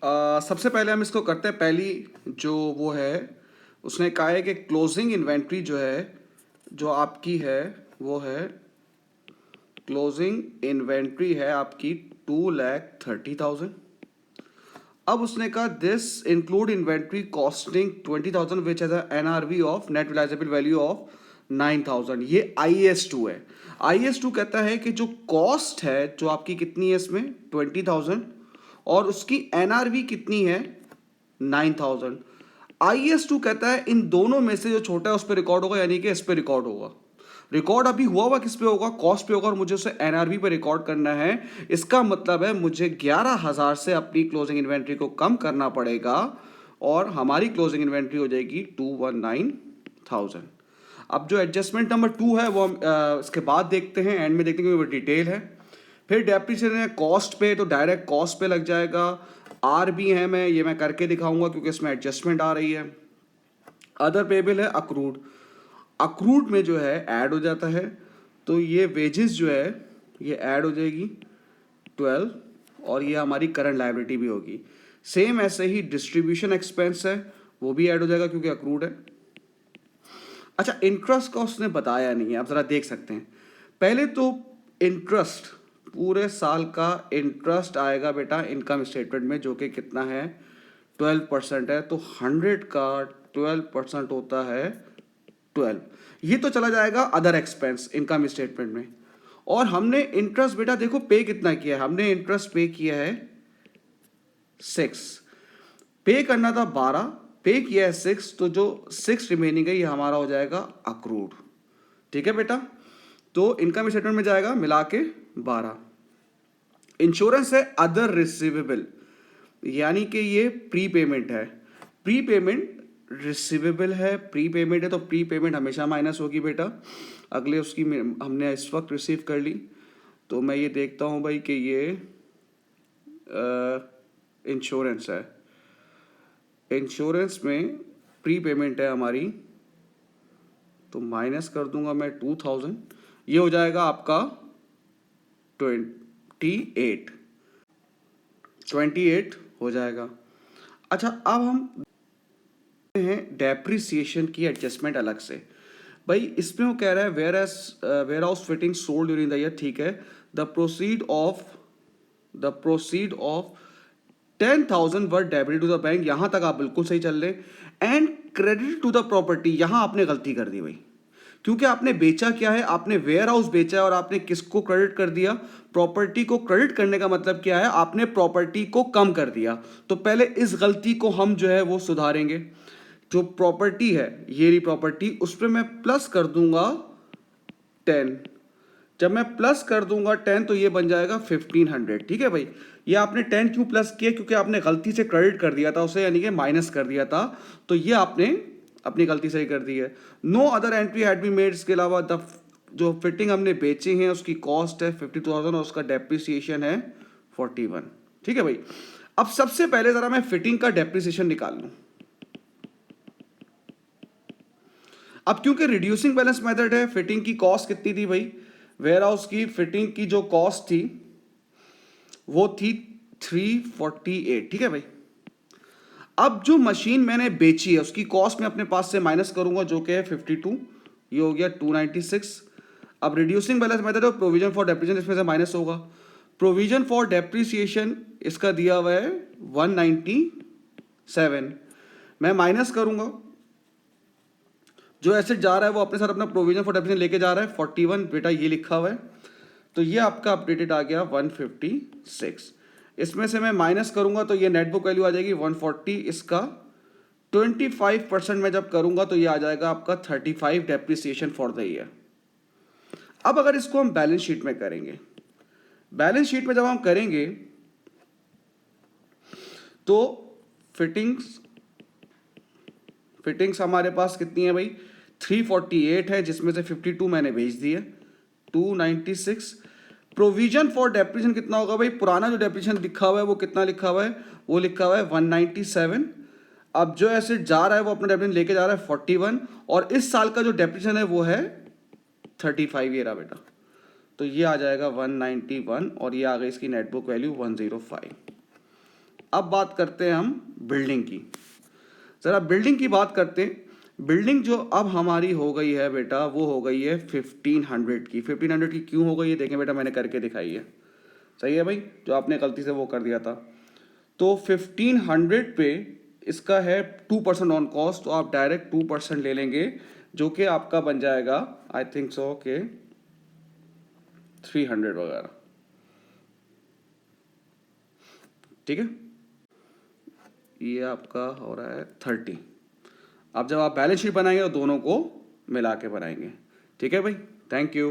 सबसे पहले हम इसको करते हैं। पहली जो वो है, उसने कहा है कि क्लोजिंग इन्वेंट्री जो है, जो आपकी है वो है, क्लोजिंग इन्वेंट्री है आपकी 2,30,000। अब उसने कहा this include inventory costing 20,000 which has NRV of net realisable value of 9,000। ये IS2 है। IS2 कहता है कि जो कॉस्ट है जो आपकी कितनी है इसमें 20,000 और उसकी NRV कितनी है 9,000। IS2 कहता है इन दोनों में से जो छोटा है उस पर रिकॉर्ड होगा, यानी कि इस पर रिकॉर्ड होगा। रिकॉर्ड अभी हुआ हुआ किस पे होगा, कॉस्ट पे होगा, और मुझे उसे NRV पे रिकॉर्ड करना है। इसका मतलब है मुझे 11,000 से अपनी क्लोजिंग इन्वेंट्री को कम करना पड़ेगा और हमारी क्लोजिंग इन्वेंट्री हो जाएगी 219,000। अब जो एडजस्टमेंट नंबर 2 है वो हम इसके बाद देखते हैं, एंड में देखते हैं, वो डिटेल है। फिर डेप्रिसिएशन है कॉस्ट पे, तो डायरेक्ट कॉस्ट पे लग जाएगा। आर भी है, मैं करके दिखाऊंगा क्योंकि इसमें एडजस्टमेंट आ रही है। अदर पेबल है अक्रूड। अक्रूड में जो है ऐड हो जाता है, तो ये वेजेस जो है ये ऐड हो जाएगी 12, और ये हमारी करंट लायबिलिटी भी होगी। सेम ऐसे ही डिस्ट्रीब्यूशन एक्सपेंस है, वो भी ऐड हो जाएगा क्योंकि अक्रूड है। अच्छा, इंटरेस्ट का उसने बताया नहीं है, आप ज़रा देख सकते हैं। पहले तो इंटरेस्ट, पूरे साल का इंटरेस्ट आएगा बेटा इनकम स्टेटमेंट में, जो कि कितना है 12% है। तो 100 का 12% होता है 12। ये तो चला जाएगा अदर एक्सपेंस इनकम स्टेटमेंट में। और हमने इंटरेस्ट बेटा देखो पे कितना किया है, हमने इंटरेस्ट पे किया है 6, पे करना था 12, पे किया है 6, तो जो 6 रिमेनिंग है ये हमारा हो जाएगा अक्रूड। ठीक है बेटा, तो इनकम स्टेटमेंट में जाएगा मिला के 12। इंश्योरेंस है अदर रिसीवेबल, यानी कि ये प्री पेमेंट है। प्री पेमेंट रिसीवेबल है, प्री पेमेंट है, तो प्री पेमेंट हमेशा माइनस होगी बेटा। अगले उसकी हमने इस वक्त रिसीव कर ली, तो मैं ये देखता हूँ भाई कि ये इंश्योरेंस है। इंश्योरेंस में प्री पेमेंट है हमारी, तो माइनस कर दूंगा मैं 2,000। ये हो जाएगा आपका 28 हो जाएगा। अच्छा, अब हम हैं डेप्रिसिएशन की एडजस्टमेंट अलग से। भाई इसमें वो कह रहा है warehouse fitting sold during the year, ठीक है। The proceed of 10,000 were debit to the bank, यहां तक आप बिल्कुल सही चल रहे। And credit to the property, यहां आपने गलती कर दी भाई, क्योंकि आपने बेचा क्या है, आपने वेयर हाउस बेचा है और आपने किसको क्रेडिट कर दिया, प्रॉपर्टी को। क्रेडिट करने का मतलब क्या है, आपने प्रॉपर्टी को कम कर दिया। तो पहले इस गलती को हम जो है वो सुधारेंगे। जो प्रॉपर्टी है ये रही प्रॉपर्टी, उस पर मैं प्लस कर दूंगा 10। जब मैं प्लस कर दूंगा 10 तो ये बन जाएगा 1,500। ठीक है भाई, ये आपने 10 क्यों प्लस किया, क्योंकि आपने गलती से क्रेडिट कर दिया था उसे, यानी कि माइनस कर दिया था, तो ये आपने अपनी गलती सही कर दी है। No other entry had be made, इसके अलावा जो फिटिंग हमने बेची है उसकी कॉस्ट है 52,000 और उसका डेप्रिसिएशन है 41। ठीक है भाई, अब सबसे पहले जरा मैं फिटिंग का डेप्रिसिएशन निकाल लूं। अब क्योंकि रिड्यूसिंग बैलेंस मेथड है, फिटिंग की कॉस्ट कितनी थी भाई, वेयर हाउस की फिटिंग की जो कॉस्ट थी वो थी 348। ठीक है भाई, अब जो मशीन मैंने बेची है उसकी कॉस्ट मैं अपने पास से माइनस करूंगा, जो कि है 52, ये हो गया 296। अब रिड्यूसिंग बैलेंस मेथड और प्रोविजन फॉर डेप्रिसिएशन इसमें से माइनस होगा। प्रोविजन फॉर डेप्रिसिएशन इसका दिया हुआ है 197, मैं माइनस करूंगा। जो एसेट जा रहा है वो अपने साथ अपना प्रोविजन फॉर डेप्रिसिएशन लेके जा रहा है 41, बेटा ये लिखा हुआ है, तो ये आपका अपडेटेड आ गया 156। इसमें से मैं माइनस करूंगा तो ये नेट बुक वैल्यू आ जाएगी 140। इसका 25% में जब करूंगा तो ये आ जाएगा आपका 35 डेप्रिसिएशन फॉर द ईयर। अब अगर इसको हम बैलेंस शीट में करेंगे, बैलेंस शीट में जब हम करेंगे तो फिटिंग्स हमारे पास कितनी है भाई, 348 है, जिसमें से 52 मैंने भेज दी है, 296। प्रोविजन फॉर डेप्रिसिएशन कितना होगा भाई, पुराना जो डेप्रिसिएशन लिखा हुआ है वो कितना लिखा हुआ है, वो लिखा हुआ है 197। अब जो एसेट जा रहा है वो अपना डेप्रिसिएशन लेके जा रहा है 41, और इस साल का जो डेप्रिसिएशन है वो है 35, ये रहा बेटा। तो ये आ जाएगा 191 और ये आ गई इसकी नेटबुक वैल्यू 105। अब बात करते हैं हम बिल्डिंग की। ज़रा बिल्डिंग की बात करते हैं। बिल्डिंग जो अब हमारी हो गई है बेटा, वो हो गई है 1500 की। 1500 की क्यों हो गई है देखें बेटा, मैंने करके दिखाई है। सही है भाई, जो आपने गलती से वो कर दिया था। तो 1500 पे इसका है 2% ऑन कॉस्ट, तो आप डायरेक्ट 2% ले लेंगे, जो कि आपका बन जाएगा आई थिंक सो के 300 वगैरह। ठीक है, ये आपका हो रहा है 30। अब जब आप बैलेंस शीट बनाएंगे तो दोनों को मिला के बनाएंगे। ठीक है भाई, थैंक यू।